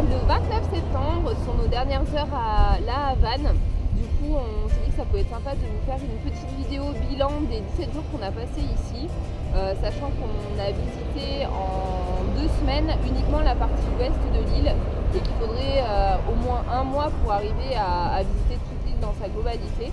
Le 29 septembre sont nos dernières heures à La Havane. Du coup, on s'est dit que ça pouvait être sympa de vous faire une petite vidéo bilan des 17 jours qu'on a passé ici, sachant qu'on a visité en 2 semaines uniquement la partie ouest de l'île et qu'il faudrait au moins un mois pour arriver à visiter toute l'île dans sa globalité.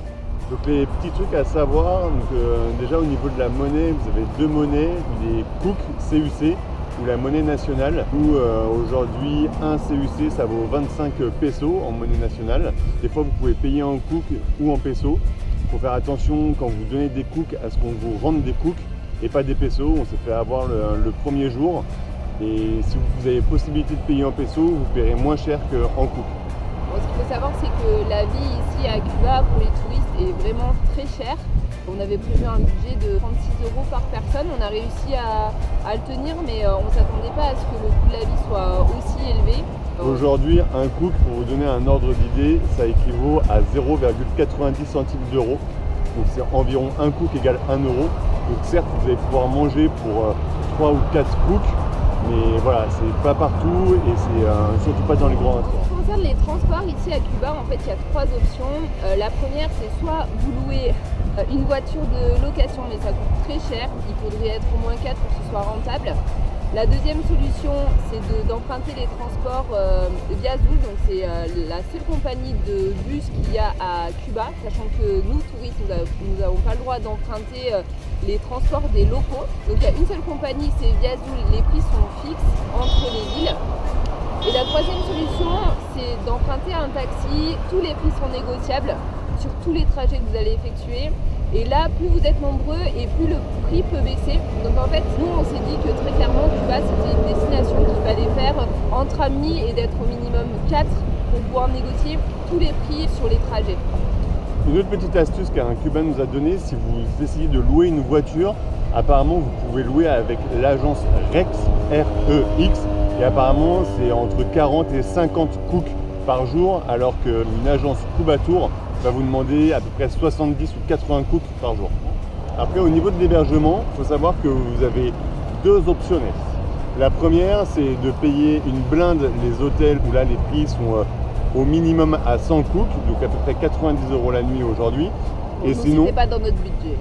Donc les petits trucs à savoir, donc, déjà au niveau de la monnaie, vous avez 2 monnaies, les Cook CUC ou la monnaie nationale, où aujourd'hui un CUC ça vaut 25 pesos en monnaie nationale. Des fois vous pouvez payer en Cook ou en pesos. Il faut faire attention quand vous donnez des Cook à ce qu'on vous rende des Cook et pas des pesos. On s'est fait avoir le premier jour et si vous avez possibilité de payer en pesos, vous paierez moins cher qu'en Cook. Bon, ce qu'il faut savoir, c'est que la vie ici à Cuba pour les touristes est vraiment très chère. On avait prévu un budget de 36 € par personne. On a réussi à le tenir, mais on ne s'attendait pas à ce que le coût de la vie soit aussi élevé. Aujourd'hui, un Cook, pour vous donner un ordre d'idée, ça équivaut à 0,90 centimes d'euros. Donc c'est environ un Cook égale 1 euro. Donc certes, vous allez pouvoir manger pour 3 ou 4 Cooks, mais voilà, c'est pas partout et c'est surtout pas dans les grands restaurants. En ce qui concerne les transports ici à Cuba, en fait, il y a 3 options. La première, c'est soit vous louez une voiture de location, mais ça coûte très cher. Il faudrait être au moins 4 pour que ce soit rentable. La deuxième solution, c'est d'emprunter les transports via Azul. Donc c'est la seule compagnie de bus qu'il y a à Cuba, sachant que nous, touristes, nous n'avons pas le droit d'emprunter les transports des locaux. Donc il y a une seule compagnie, c'est via Azul. Les prix sont fixes entre les villes. Et la troisième solution, c'est d'emprunter un taxi. Tous les prix sont négociables sur tous les trajets que vous allez effectuer. Et là, plus vous êtes nombreux et plus le prix peut baisser. Donc en fait, nous, on s'est dit que très clairement, Cuba, c'était une destination qu'il fallait faire entre amis et d'être au minimum 4 pour pouvoir négocier tous les prix sur les trajets. Une autre petite astuce qu'un Cubain nous a donnée, si vous essayez de louer une voiture, apparemment vous pouvez louer avec l'agence Rex, R-E-X, et apparemment c'est entre 40 et 50 Cook par jour, alors qu'une agence Cubatour va vous demander à peu près 70 ou 80 Cook par jour. Après, au niveau de l'hébergement, il faut savoir que vous avez 2 options. La première, c'est de payer une blinde les hôtels où là les prix sont au minimum à 100 Cook, donc à peu près 90 € la nuit aujourd'hui. Et sinon, c'était pas dans notre budget.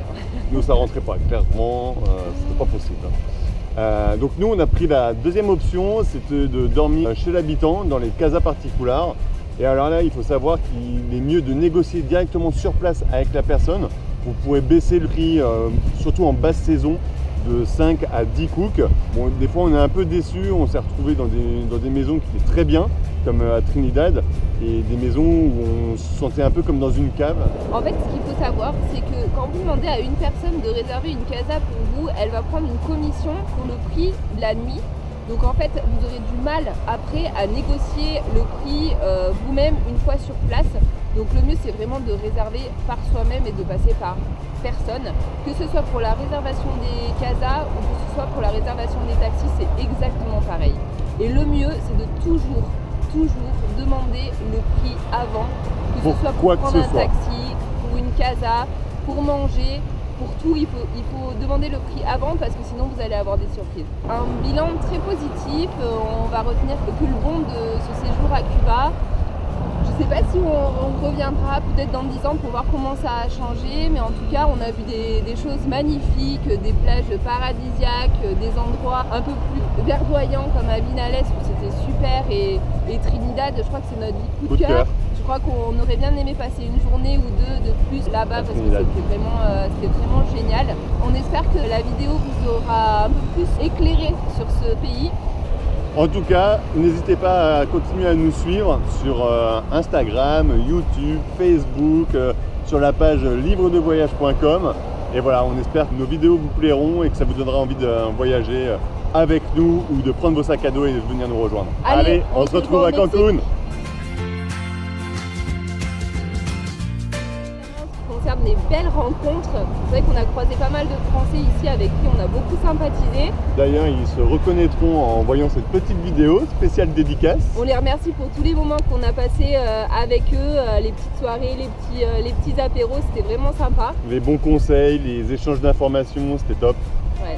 Nous, ça rentrait pas, clairement, c'était pas possible. Donc nous, on a pris la deuxième option, c'était de dormir chez l'habitant dans les casas particulars. Et alors là, il faut savoir qu'il est mieux de négocier directement sur place avec la personne. Vous pourrez baisser le prix, surtout en basse saison, de 5 à 10 Cook. Bon, des fois, on est un peu déçu. On s'est retrouvé dans des maisons qui étaient très bien, comme à Trinidad, et des maisons où on se sentait un peu comme dans une cave. En fait, ce qu'il faut savoir, c'est que quand vous demandez à une personne de réserver une casa pour vous, elle va prendre une commission pour le prix de la nuit. Donc en fait, vous aurez du mal après à négocier le prix vous-même une fois sur place. Donc le mieux, c'est vraiment de réserver par soi-même et de passer par personne. Que ce soit pour la réservation des casas ou que ce soit pour la réservation des taxis, c'est exactement pareil. Et le mieux, c'est de toujours demander le prix avant. Que ce soit pour prendre un taxi, pour une casa, pour manger. Pour tout, il faut demander le prix avant parce que sinon vous allez avoir des surprises. Un bilan très positif, on va retenir que le bon de ce séjour à Cuba. Je ne sais pas si on reviendra peut-être dans 10 ans pour voir comment ça a changé, mais en tout cas on a vu des choses magnifiques, des plages paradisiaques, des endroits un peu plus verdoyants comme à Vinales où c'était super et Trinidad, je crois que c'est notre coup de cœur. Je crois qu'on aurait bien aimé passer une journée ou 2 de plus là-bas parce que c'était vraiment génial. On espère que la vidéo vous aura un peu plus éclairé sur ce pays. En tout cas, n'hésitez pas à continuer à nous suivre sur Instagram, YouTube, Facebook, sur la page livredevoyage.com. Et voilà, on espère que nos vidéos vous plairont et que ça vous donnera envie de voyager avec nous ou de prendre vos sacs à dos et de venir nous rejoindre. Allez, on se retrouve à Cancun. Des belles rencontres. C'est vrai qu'on a croisé pas mal de Français ici avec qui on a beaucoup sympathisé. D'ailleurs, ils se reconnaîtront en voyant cette petite vidéo spéciale dédicace. On les remercie pour tous les moments qu'on a passés avec eux, les petites soirées, les petits apéros, c'était vraiment sympa. Les bons conseils, les échanges d'informations, c'était top. Ouais.